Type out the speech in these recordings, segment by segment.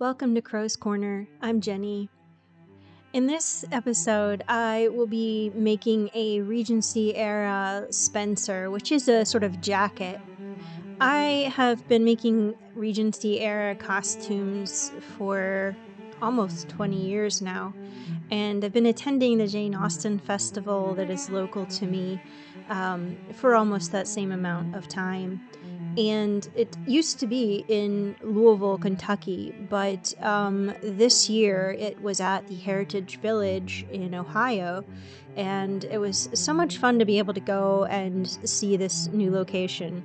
Welcome to Crow's Corner. I'm Jenny. In this episode, I will be making a Regency era Spencer, which is a sort of jacket. I have been making Regency era costumes for almost 20 years now, and I've been attending the Jane Austen festival that is local to me for almost that same amount of time. And it used to be in Louisville, Kentucky, but this year it was at the Heritage Village in Ohio, and it was so much fun to be able to go and see this new location.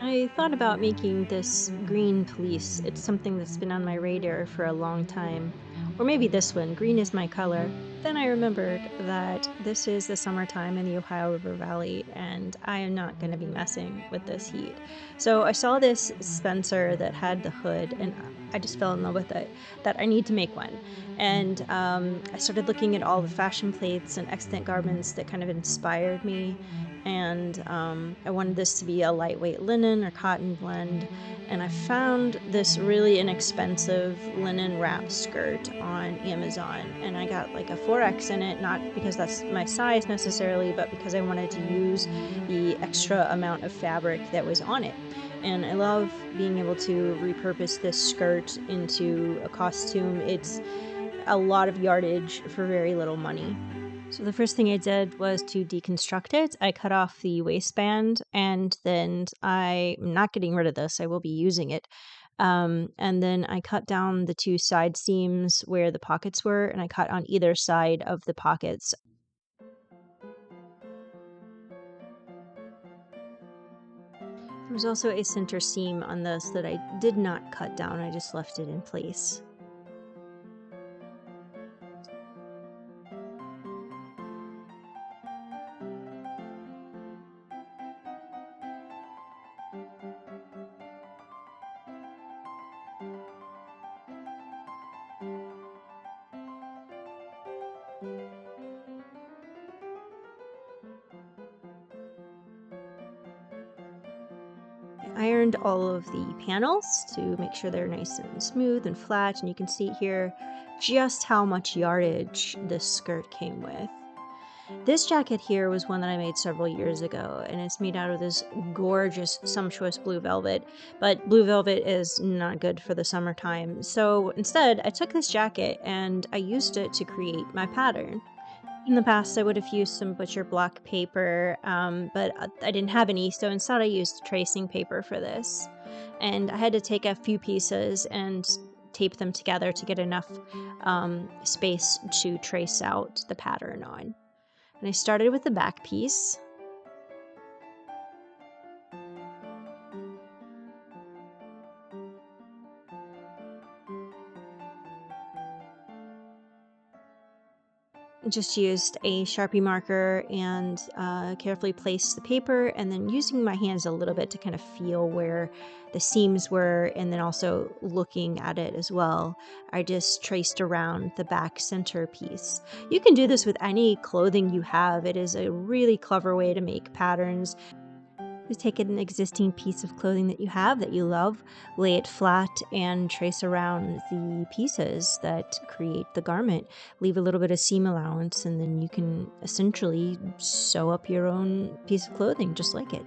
I thought about making this green police. It's something that's been on my radar for a long time. Or maybe this one. Green is my color. Then I remembered that this is the summertime in the Ohio River Valley, and I am not going to be messing with this heat. So I saw this Spencer that had the hood, and I just fell in love with it, that I need to make one. And I started looking at all the fashion plates and extant garments that kind of inspired me, and I wanted this to be a lightweight linen or cotton blend. And I found this really inexpensive linen wrap skirt on Amazon, and I got like a 4X in it, not because that's my size necessarily, but because I wanted to use the extra amount of fabric that was on it. And I love being able to repurpose this skirt into a costume. It's a lot of yardage for very little money. So the first thing I did was to deconstruct it. I cut off the waistband, and then I'm not getting rid of this. I will be using it. And then I cut down the two side seams where the pockets were, and I cut on either side of the pockets. There was also a center seam on this that I did not cut down. I just left it in place. I ironed all of the panels to make sure they're nice and smooth and flat, and you can see here just how much yardage this skirt came with. This jacket here was one that I made several years ago, and it's made out of this gorgeous, sumptuous blue velvet, but blue velvet is not good for the summertime. So instead, I took this jacket and I used it to create my pattern. In the past, I would have used some butcher block paper, but I didn't have any, so instead I used tracing paper for this. And I had to take a few pieces and tape them together to get enough space to trace out the pattern on. And I started with the back piece. Just used a Sharpie marker and carefully placed the paper, and then using my hands a little bit to kind of feel where the seams were, and then also looking at it as well. I just traced around the back center piece. You can do this with any clothing you have. It is a really clever way to make patterns. Just take an existing piece of clothing that you have that you love, lay it flat, and trace around the pieces that create the garment. Leave a little bit of seam allowance, and then you can essentially sew up your own piece of clothing just like it.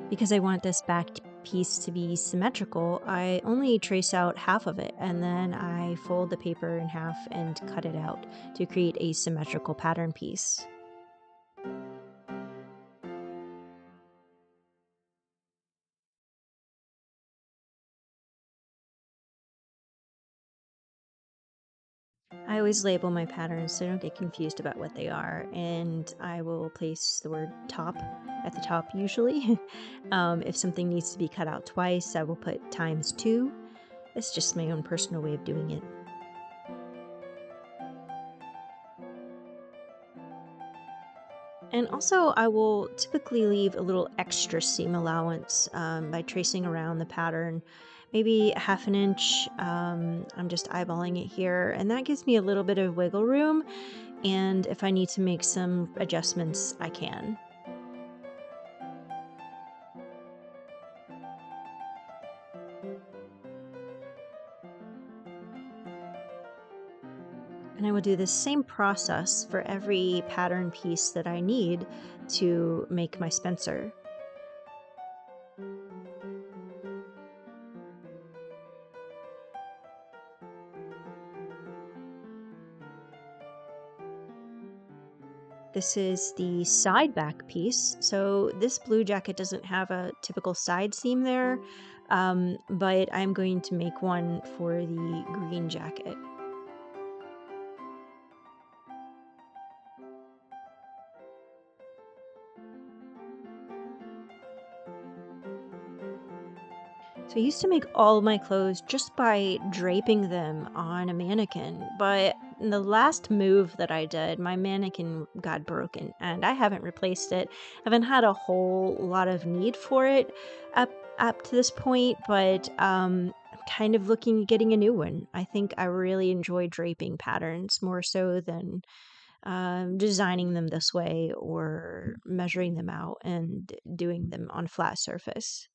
Because I want this back piece to be symmetrical, I only trace out half of it, and then I fold the paper in half and cut it out to create a symmetrical pattern piece. I always label my patterns so I don't get confused about what they are, and I will place the word top at the top usually. If something needs to be cut out twice, I will put ×2. It's just my own personal way of doing it. And also, I will typically leave a little extra seam allowance by tracing around the pattern, maybe a half an inch. I'm just eyeballing it here, and that gives me a little bit of wiggle room. And if I need to make some adjustments, I can. And I will do the same process for every pattern piece that I need to make my Spencer. This is the side back piece. So this blue jacket doesn't have a typical side seam there, but I'm going to make one for the green jacket. So I used to make all my clothes just by draping them on a mannequin, but in the last move that I did, my mannequin got broken and I haven't replaced it. I haven't had a whole lot of need for it up up to this point, but I'm kind of looking at getting a new one. I think I really enjoy draping patterns more so than designing them this way or measuring them out and doing them on flat surface.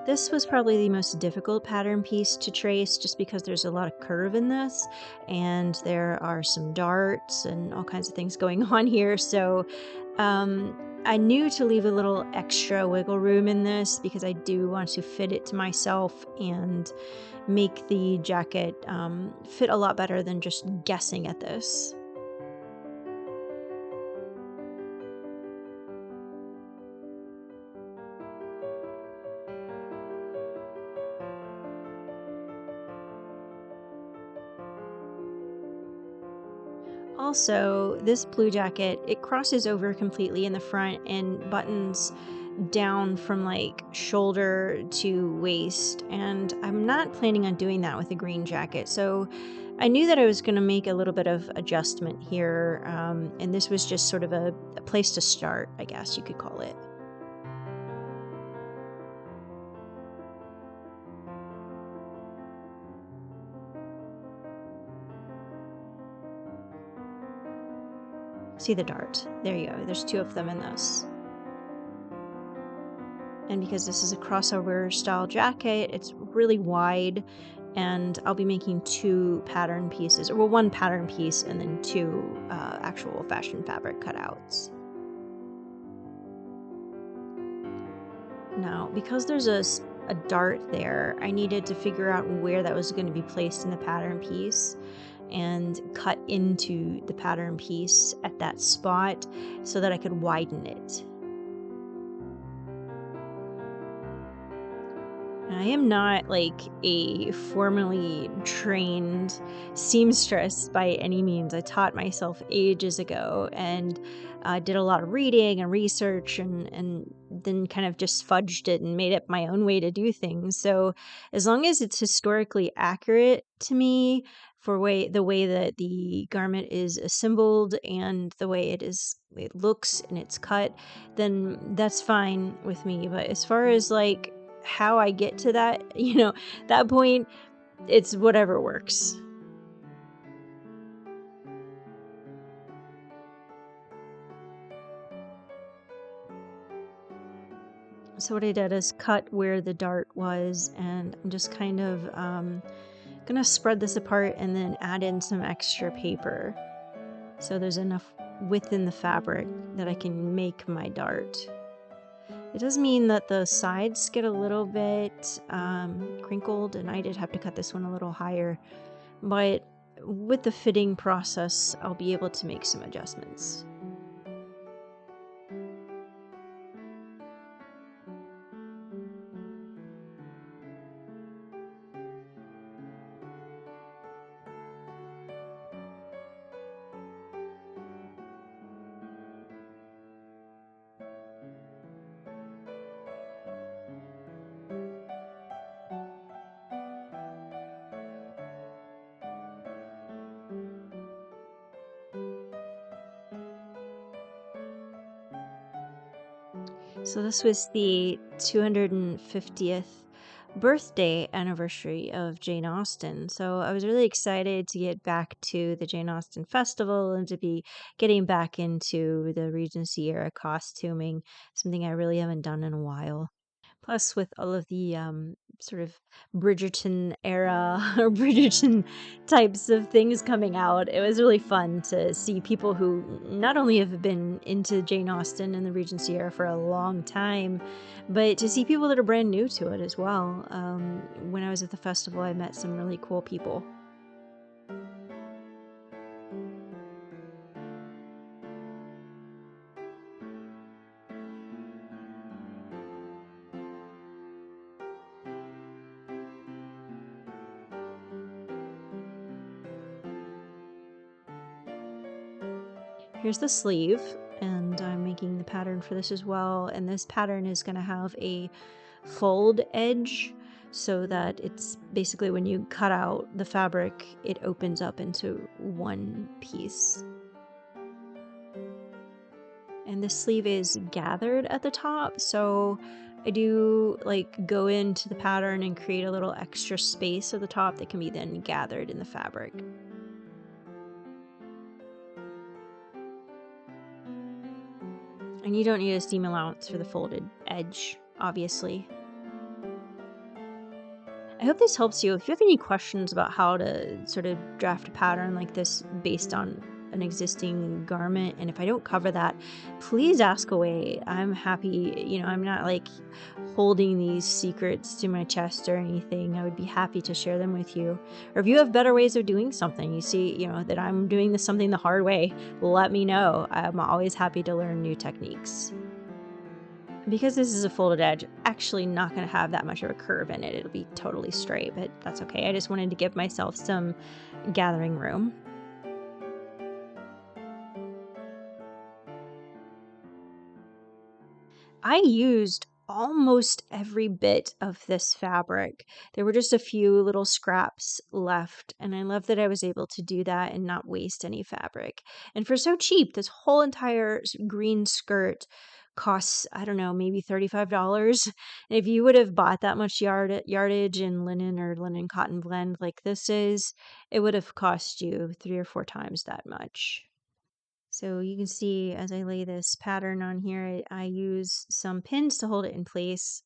This was probably the most difficult pattern piece to trace just because there's a lot of curve in this and there are some darts and all kinds of things going on here. So I knew to leave a little extra wiggle room in this because I do want to fit it to myself and make the jacket fit a lot better than just guessing at this. Also, this blue jacket, it crosses over completely in the front and buttons down from like shoulder to waist. And I'm not planning on doing that with a green jacket. So I knew that I was going to make a little bit of adjustment here. And this was just sort of a place to start, I guess you could call it. See the dart. There you go. There's two of them in this. And because this is a crossover style jacket, it's really wide, and I'll be making two pattern pieces, or well, one pattern piece and then two actual fashion fabric cutouts. Now, because there's a dart there, I needed to figure out where that was going to be placed in the pattern piece and cut into the pattern piece at that spot so that I could widen it. I am not like a formally trained seamstress by any means. I taught myself ages ago and did a lot of reading and research and then kind of just fudged it and made up my own way to do things. So as long as it's historically accurate to me for the way that the garment is assembled and the way it looks and it's cut, then that's fine with me. But as far as like how I get to that, that point, it's whatever works. So what I did is cut where the dart was, and I'm just kind of gonna spread this apart and then add in some extra paper. So there's enough width in the fabric that I can make my dart. It does mean that the sides get a little bit crinkled, and I did have to cut this one a little higher. But with the fitting process, I'll be able to make some adjustments. So this was the 250th birthday anniversary of Jane Austen. So I was really excited to get back to the Jane Austen festival and to be getting back into the Regency era costuming, something I really haven't done in a while. Plus, with all of the sort of Bridgerton era or Bridgerton types of things coming out, it was really fun to see people who not only have been into Jane Austen and the Regency era for a long time, but to see people that are brand new to it as well. When I was at the festival, I met some really cool people. Here's the sleeve, and I'm making the pattern for this as well. And this pattern is going to have a fold edge so that it's basically when you cut out the fabric, it opens up into one piece. And the sleeve is gathered at the top, so I do like go into the pattern and create a little extra space at the top that can be then gathered in the fabric. And you don't need a seam allowance for the folded edge, obviously. I hope this helps you. If you have any questions about how to sort of draft a pattern like this based on an existing garment, and if I don't cover that, please ask away. I'm happy, I'm not like holding these secrets to my chest or anything. I would be happy to share them with you. Or if you have better ways of doing something, you see, that I'm doing something the hard way, let me know. I'm always happy to learn new techniques. Because this is a folded edge, actually not going to have that much of a curve in it. It'll be totally straight, but that's okay. I just wanted to give myself some gathering room. I used almost every bit of this fabric. There were just a few little scraps left, and I love that I was able to do that and not waste any fabric. And for so cheap, this whole entire green skirt costs, I don't know, maybe $35. And if you would have bought that much yardage in linen or linen cotton blend like this is, it would have cost you 3 or 4 times that much. So you can see as I lay this pattern on here, I use some pins to hold it in place.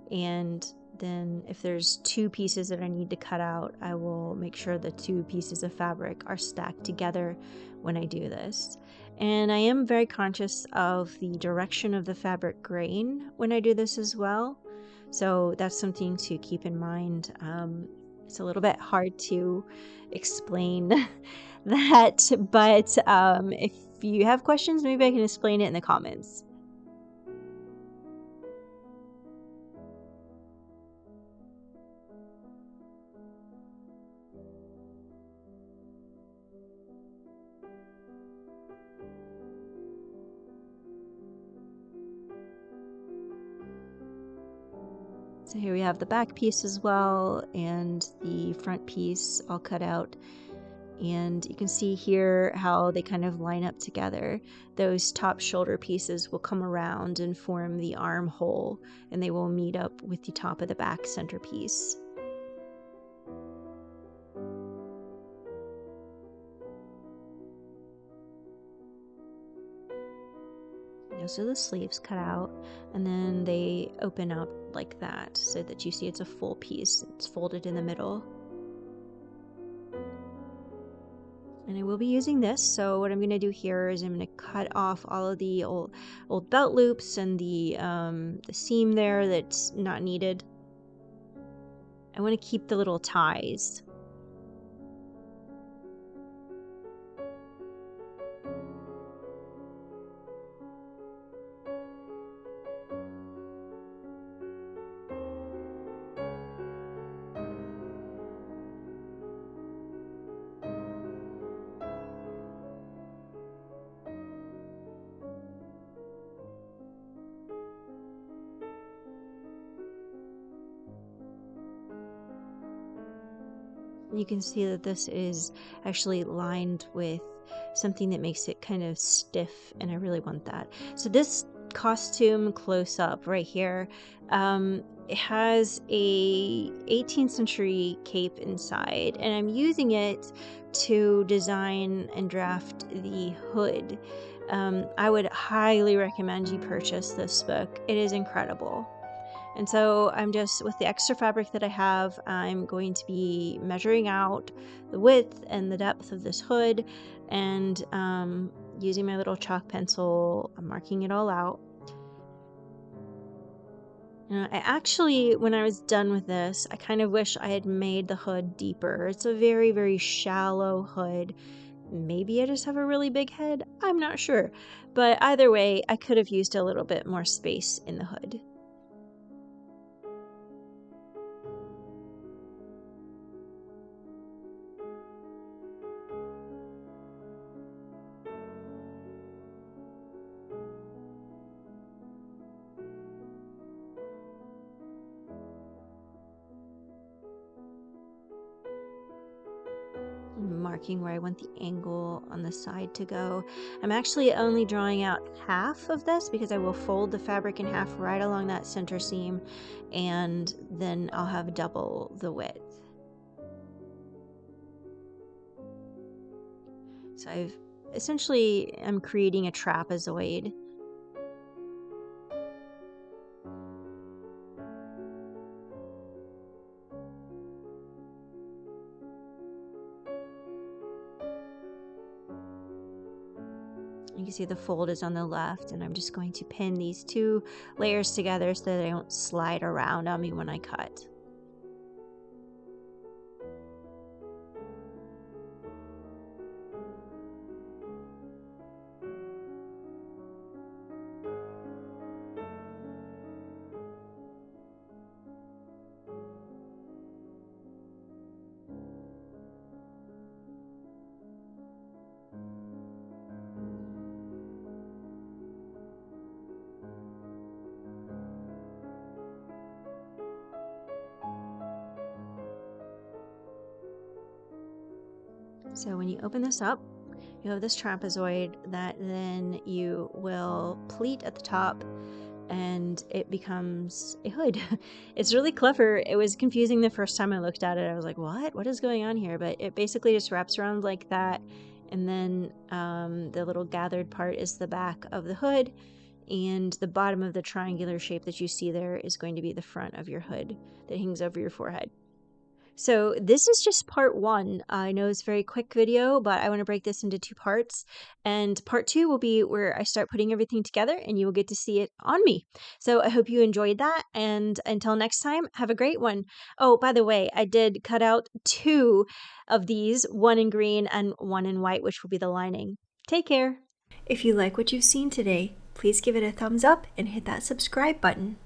And then if there's 2 pieces that I need to cut out, I will make sure the 2 pieces of fabric are stacked together when I do this. And I am very conscious of the direction of the fabric grain when I do this as well. So that's something to keep in mind. It's a little bit hard to explain that, but if you have questions, maybe I can explain it in the comments. So here we have the back piece as well, and the front piece all cut out. And you can see here how they kind of line up together. Those top shoulder pieces will come around and form the armhole, and they will meet up with the top of the back centerpiece. So the sleeves cut out, and then they open up like that so that you see it's a full piece. It's folded in the middle. And I will be using this, so what I'm going to do here is I'm going to cut off all of the old belt loops and the seam there that's not needed. I want to keep the little ties. You can see that this is actually lined with something that makes it kind of stiff, and I really want that. So this costume close-up right here. It has a 18th century cape inside, and I'm using it to design and draft the hood. I would highly recommend you purchase this book. It is incredible. And so I'm just, with the extra fabric that I have, I'm going to be measuring out the width and the depth of this hood, and using my little chalk pencil, I'm marking it all out. I actually, when I was done with this, I kind of wish I had made the hood deeper. It's a very, very shallow hood. Maybe I just have a really big head. I'm not sure. But either way, I could have used a little bit more space in the hood. Marking where I want the angle on the side to go. I'm actually only drawing out half of this because I will fold the fabric in half right along that center seam, and then I'll have double the width. So I'm creating a trapezoid. You can see the fold is on the left, and I'm just going to pin these two layers together so that they don't slide around on me when I cut. So when you open this up, you have this trapezoid that then you will pleat at the top, and it becomes a hood. It's really clever. It was confusing the first time I looked at it. I was like, what is going on here? But it basically just wraps around like that, and then the little gathered part is the back of the hood, and the bottom of the triangular shape that you see there is going to be the front of your hood that hangs over your forehead. So this is just part one. I know it's a very quick video, but I want to break this into two parts. And part two will be where I start putting everything together, and you will get to see it on me. So I hope you enjoyed that. And until next time, have a great one. Oh, by the way, I did cut out two of these, one in green and one in white, which will be the lining. Take care. If you like what you've seen today, please give it a thumbs up and hit that subscribe button.